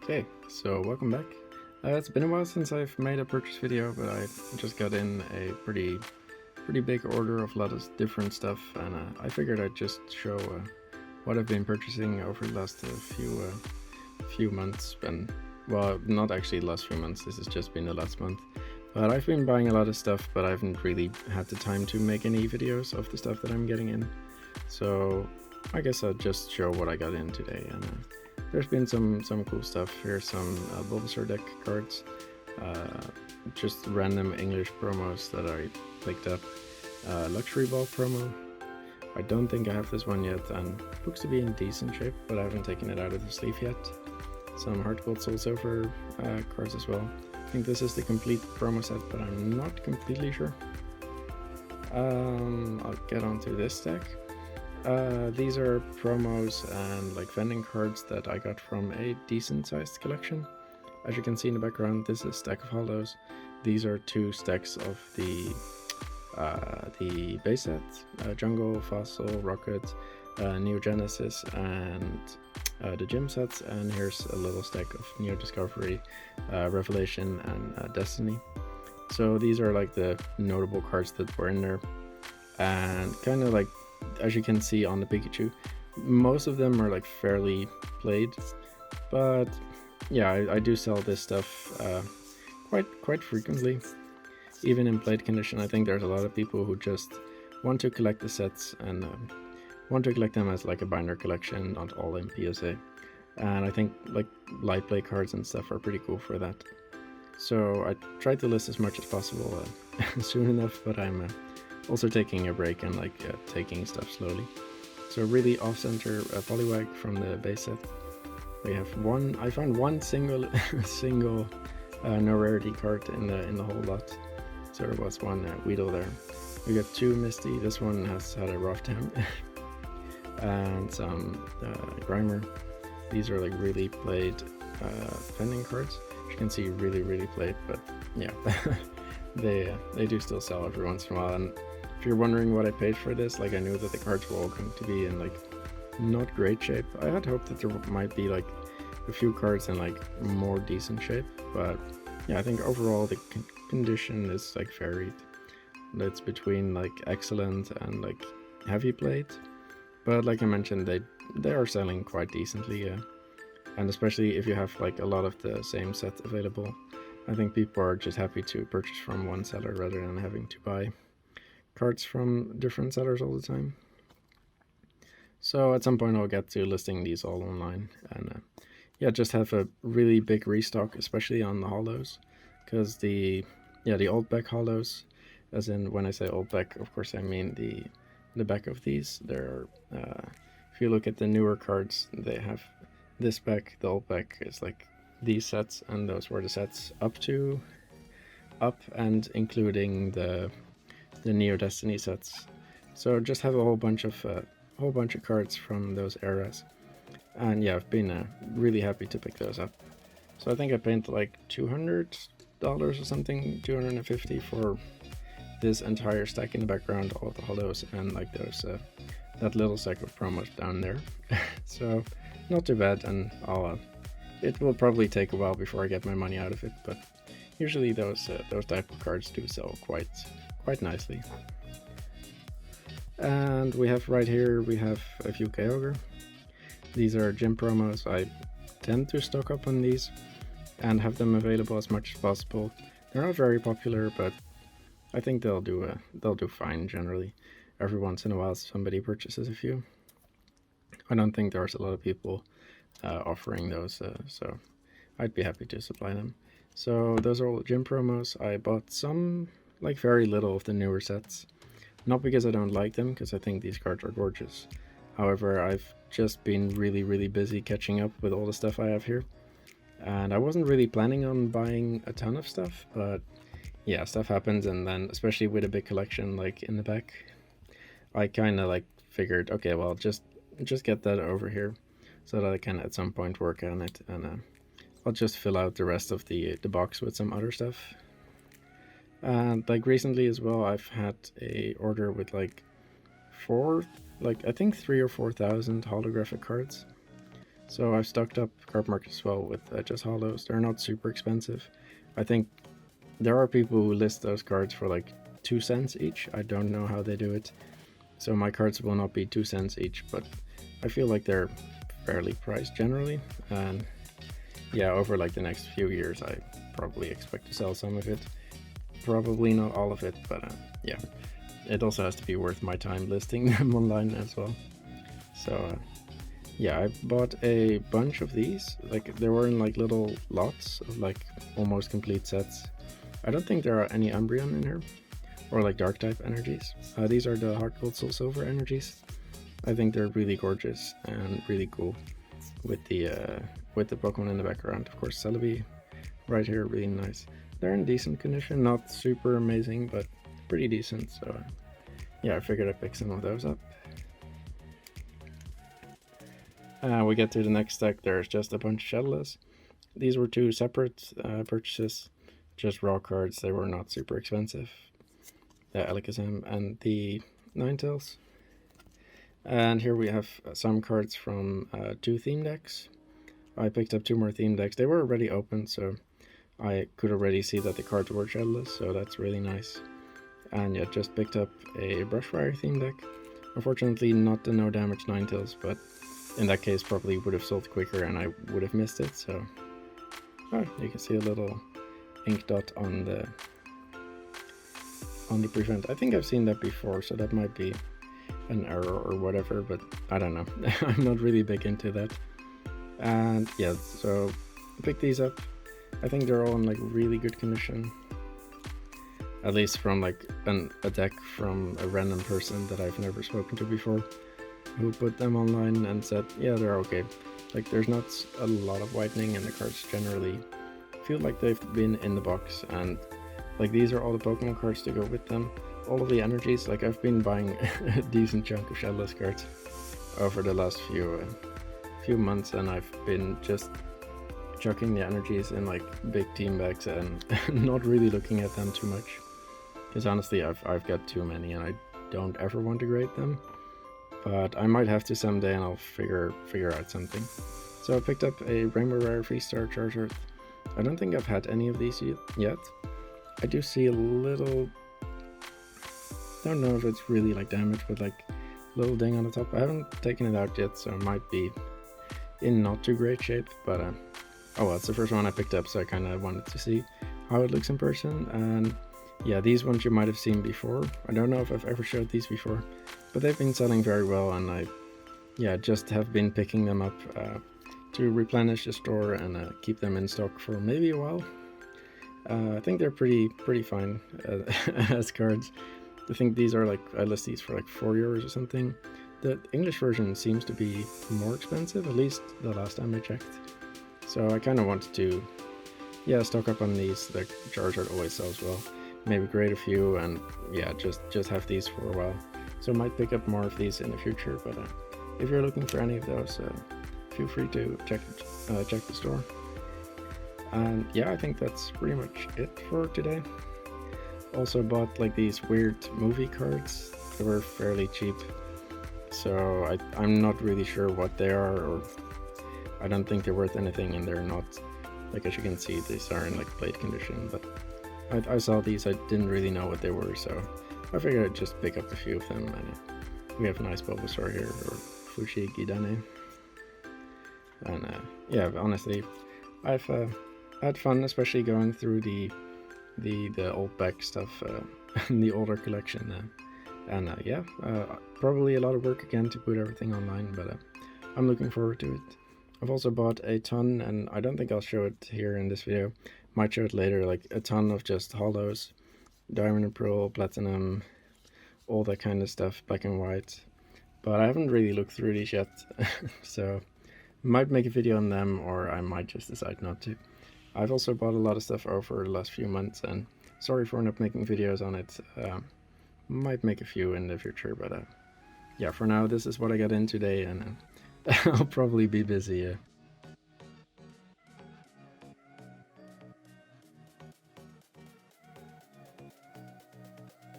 Okay, so welcome back. It's been a while since I've made a purchase video, but I just got in a pretty big order of a lot of different stuff, and I figured I'd just show what I've been purchasing over the last few months. And well, not actually the last few months. This has just been the last month. But I've been buying a lot of stuff, but I haven't really had the time to make any videos of the stuff that I'm getting in. So I guess I'll just show what I got in today. And there's been some cool stuff. Here's some Bulbasaur deck cards, just random English promos that I picked up. Luxury Ball promo. I don't think I have this one yet, and looks to be in decent shape, but I haven't taken it out of the sleeve yet. Some Heart Gold Soul Silver cards as well. I think this is the complete promo set, but I'm not completely sure. I'll get onto this deck. These are promos and like vending cards that I got from a decent sized collection. As you can see in the background, this is a stack of hollows. These are two stacks of the base set, Jungle, Fossil, Rocket, Neo Genesis, and the gym sets. And here's a little stack of Neo Discovery, Revelation, and Destiny. So these are like the notable cards that were in there, and kind of like, as you can see on the Pikachu, most of them are like fairly played, but yeah, I do sell this stuff quite frequently, even in played condition. I think there's a lot of people who just want to collect the sets and want to collect them as like a binder collection, not all in PSA. And I think like light play cards and stuff are pretty cool for that. So I tried to list as much as possible soon enough, but I'm also taking a break and like taking stuff slowly. So really off-center Poliwag from the base set. We have one. I found one single no rarity card in the whole lot. So there was one Weedle there. We got two Misty. This one has had a rough time, and some Grimer. These are like really played vending cards. As you can see, really played. But yeah, they do still sell every once in a while. And if you're wondering what I paid for this, like I knew that the cards were all going to be in like not great shape. I had hoped that there might be like a few cards in like more decent shape, but yeah, I think overall the condition is like varied. It's between like excellent and like heavy played, but like I mentioned, they are selling quite decently, and especially if you have like a lot of the same set available, I think people are just happy to purchase from one seller rather than having to buy cards from different sellers all the time. So at some point I'll get to listing these all online, and yeah, just have a really big restock, especially on the hollows, because the old back hollows, as in when I say old back, of course I mean the back of these. There are, if you look at the newer cards, they have this back. The old back is like these sets, and those were the sets up and including the Neo Destiny sets. So just have a whole bunch of cards from those eras, and yeah, I've been really happy to pick those up. So I think I paid like $200 or something, $250 for this entire stack in the background, all of the hollows, and like there's that little stack of promos down there. So not too bad, and it will probably take a while before I get my money out of it, but usually those type of cards do sell quite nicely. And we have right here, we have a few Kyogre. These are gym promos. I tend to stock up on these and have them available as much as possible. They're not very popular, but I think they'll do fine generally. Every once in a while somebody purchases a few. I don't think there's a lot of people offering those, so I'd be happy to supply them. So those are all gym promos. I bought some, like very little of the newer sets. Not because I don't like them, because I think these cards are gorgeous. However, I've just been really busy catching up with all the stuff I have here. And I wasn't really planning on buying a ton of stuff, but yeah, stuff happens, and then especially with a big collection like in the back, I kind of like figured, okay, well, just get that over here so that I can at some point work on it, and I'll just fill out the rest of the box with some other stuff. And like recently as well, I've had a order with like I think 3,000 or 4,000 holographic cards. So I've stocked up card markets as well with just hollows. They're not super expensive. I think there are people who list those cards for like 2 cents each. I don't know how they do it. So my cards will not be 2 cents each, but I feel like they're fairly priced generally. And yeah, over like the next few years, I probably expect to sell some of it. Probably not all of it, but yeah. It also has to be worth my time listing them online as well. So yeah, I bought a bunch of these. Like they were in like little lots of like almost complete sets. I don't think there are any Umbreon in here, or like dark type energies. These are the Heart Gold Soul Silver energies. I think they're really gorgeous and really cool with the Pokemon in the background. Of course, Celebi right here, really nice. They're in decent condition, not super amazing, but pretty decent. So yeah, I figured I'd pick some of those up. We get to the next deck. There's just a bunch of Shadowless. These were 2 separate purchases, just raw cards. They were not super expensive. The Alakazam and the Ninetales. And here we have some cards from 2 theme decks. I picked up 2 more theme decks. They were already open, so I could already see that the cards were shadowless, so that's really nice. And yeah, just picked up a Brushfire theme deck. Unfortunately, not the no damage Ninetales, but in that case probably would have sold quicker and I would have missed it. So you can see a little ink dot on the prevent. I think I've seen that before, so that might be an error or whatever, but I don't know. I'm not really big into that. And yeah, so I picked these up. I think they're all in like really good condition, at least from like a deck from a random person that I've never spoken to before, who put them online and said, yeah, they're okay. Like there's not a lot of whitening, and the cards generally feel like they've been in the box, and like these are all the Pokemon cards to go with them. All of the energies, like I've been buying a decent chunk of Shadowless cards over the last few months, and I've been just chucking the energies in like big team bags and not really looking at them too much, because honestly I've got too many and I don't ever want to grade them, but I might have to someday, and I'll figure out something. So I picked up a Rainbow Rare Freestar Charizard. I don't think I've had any of these yet. I do see a little, don't know if it's really like damage, but like little ding on the top. I haven't taken it out yet, so it might be in not too great shape, but oh well, it's the first one I picked up, so I kind of wanted to see how it looks in person. And yeah, these ones you might have seen before. I don't know if I've ever showed these before, but they've been selling very well, and I just have been picking them up to replenish the store and keep them in stock for maybe a while. I think they're pretty fine as cards. I think these are like, I list these for like €4 or something. The English version seems to be more expensive, at least the last time I checked. So I kind of wanted to, stock up on these. The Charizard always sells well. Maybe grade a few, and yeah, just have these for a while. So I might pick up more of these in the future. But if you're looking for any of those, feel free to check the store. And yeah, I think that's pretty much it for today. Also bought like these weird movie cards. They were fairly cheap, so I'm not really sure what they are, or I don't think they're worth anything, and they're not, like as you can see, these are in like plate condition, but I saw these, I didn't really know what they were, so I figured I'd just pick up a few of them. And we have a nice Bulbasaur here, or Fushi Gidane. And yeah, honestly, I've had fun, especially going through the old back stuff, the older collection, and probably a lot of work again to put everything online, but I'm looking forward to it. I've also bought a ton, and I don't think I'll show it here in this video, might show it later, like a ton of just hollows, Diamond and Pearl, Platinum, all that kind of stuff, black and white, but I haven't really looked through these yet, so might make a video on them, or I might just decide not to. I've also bought a lot of stuff over the last few months, and sorry for not making videos on it. Might make a few in the future, but yeah, for now this is what I got in today, and I'll probably be busy